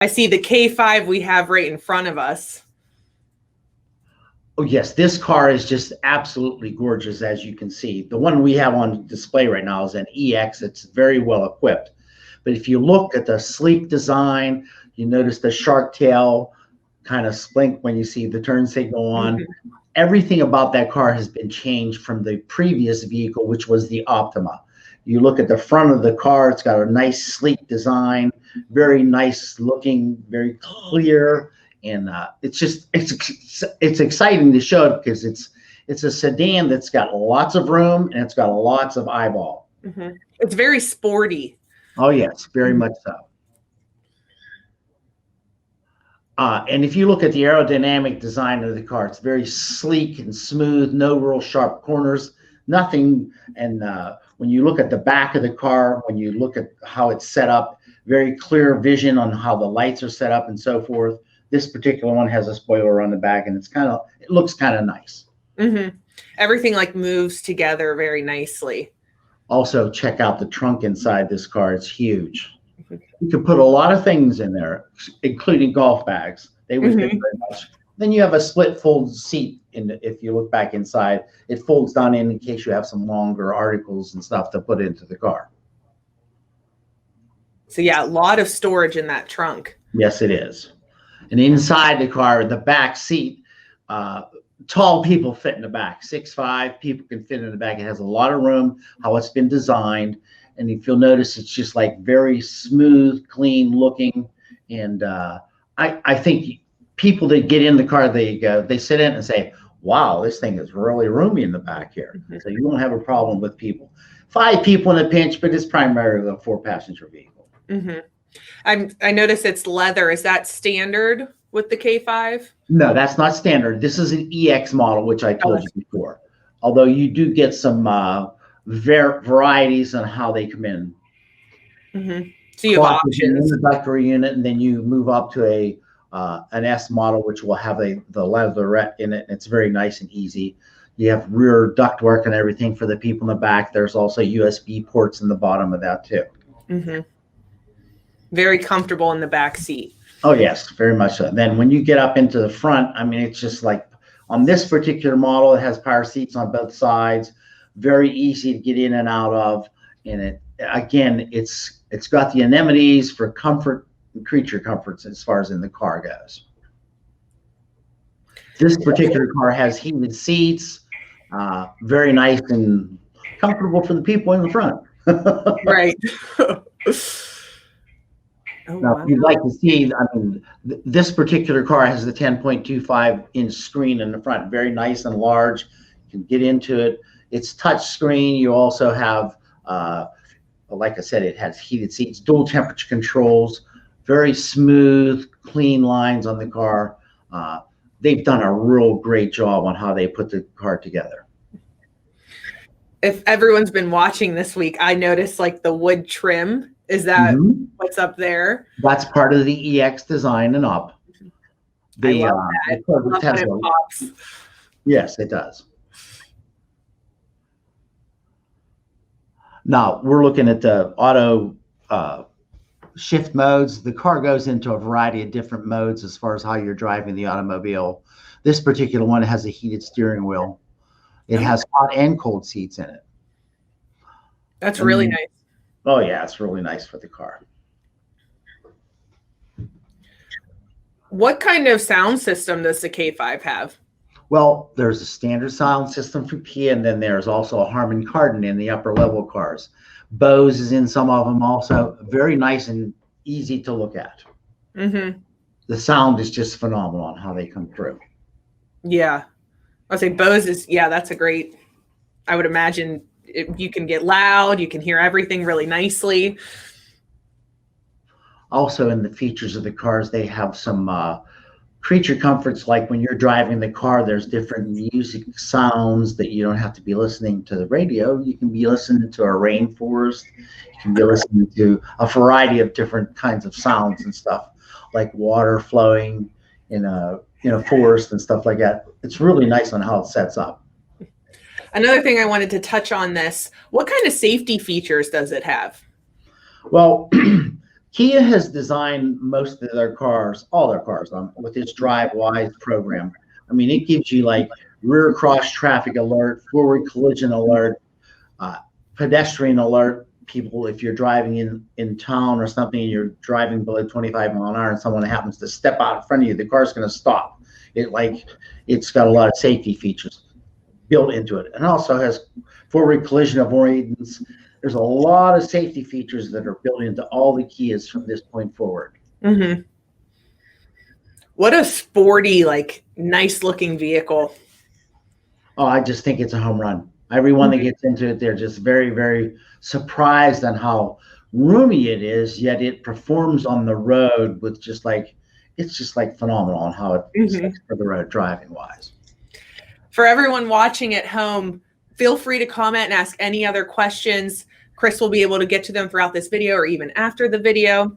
I see the K5 we have right in front of us. Oh, yes, this car is just absolutely gorgeous, as you can see. The one we have on display right now is an EX. It's very well equipped. But if you look at the sleek design, you notice the shark tail kind of splink when you see the turn signal on. Mm-hmm. Everything about that car has been changed from the previous vehicle, which was the Optima. You look at the front of the car, it's got a nice sleek design, very nice looking, very clear. And it's exciting to show it because it's a sedan that's got lots of room and it's got lots of eyeball. Mm-hmm. It's very sporty. Oh yes, very much so. And if you look at the aerodynamic design of the car, it's very sleek and smooth, no real sharp corners, nothing. And when you look at the back of the car, when you look at how it's set up, very clear vision on how the lights are set up and so forth. This particular one has a spoiler on the back, and it looks kind of nice. Mm-hmm. Everything like moves together very nicely. Also, check out the trunk inside this car. It's huge. Mm-hmm. You can put a lot of things in there, including golf bags. They would fit very much. Then you have a split fold seat. If you look back inside, it folds down in case you have some longer articles and stuff to put into the car. So yeah, a lot of storage in that trunk. Yes, it is. And inside the car, the back seat, tall people fit in the back. 6'5" people can fit in the back. It has a lot of room, how it's been designed. And if you'll notice, it's just like very smooth, clean looking. And I think people that get in the car, they sit in and say, wow, this thing is really roomy in the back here. Mm-hmm. So you won't have a problem with people. 5 people in a pinch, but it's primarily a 4-passenger vehicle. Mm-hmm. I noticed it's leather. Is that standard with the K5? No, that's not standard. This is an EX model, which I told you before. Although you do get some varieties on how they come in. Mm-hmm. So you have options. Introductory unit, and then you move up to an S model, which will have the leatherette in it. And it's very nice and easy. You have rear ductwork and everything for the people in the back. There's also USB ports in the bottom of that too. Mm-hmm. Very comfortable in the back seat. Oh, yes, very much so. Then when you get up into the front, I mean, it's just like on this particular model, it has power seats on both sides, very easy to get in and out of. And it's got the amenities for comfort and creature comforts as far as in the car goes. This particular car has heated seats, very nice and comfortable for the people in the front. Right. Now, if you'd like to see, I mean, this particular car has the 10.25-inch screen in the front, very nice and large. You can get into it. It's touch screen. You also have, like I said, it has heated seats, dual temperature controls, very smooth, clean lines on the car. They've done a real great job on how they put the car together. If everyone's been watching this week, I noticed like the wood trim. Is that what's up there? That's part of the EX design and up. I love that. I love when it pops. Yes, it does. Now we're looking at the auto shift modes. The car goes into a variety of different modes as far as how you're driving the automobile. This particular one has a heated steering wheel. It has hot and cold seats in it. That's really nice. Oh, yeah, it's really nice for the car. What kind of sound system does the K5 have? Well, there's a standard sound system for Kia, and then there's also a Harman Kardon in the upper level cars. Bose is in some of them also. Very nice and easy to look at. Mm-hmm. The sound is just phenomenal on how they come through. Yeah. I'll say Bose is, that's a great, I would imagine you can get loud, you can hear everything really nicely. Also in the features of the cars, they have some creature comforts, like when you're driving the car, there's different music sounds that you don't have to be listening to the radio. You can be listening to a rainforest. You can be listening to a variety of different kinds of sounds and stuff, like water flowing in a forest and stuff like that. It's really nice on how it sets up. Another thing I wanted to touch on this, what kind of safety features does it have? Well, Kia has designed most of their cars, all their cars, with its DriveWise program. I mean, it gives you like rear cross traffic alert, forward collision alert, pedestrian alert. People, if you're driving in town or something, and you're driving below 25 mile an hour, and someone happens to step out in front of you, the car's going to stop. It's got a lot of safety features built into it, and also has forward collision avoidance. There's a lot of safety features that are built into all the Kias from this point forward. Mm-hmm. What a sporty, like, nice looking vehicle. Oh, I just think it's a home run. Everyone that gets into it, they're just very, very surprised on how roomy it is, yet it performs on the road with it's just like phenomenal on how it's for the road driving wise. For everyone watching at home, feel free to comment and ask any other questions. Chris will be able to get to them throughout this video or even after the video.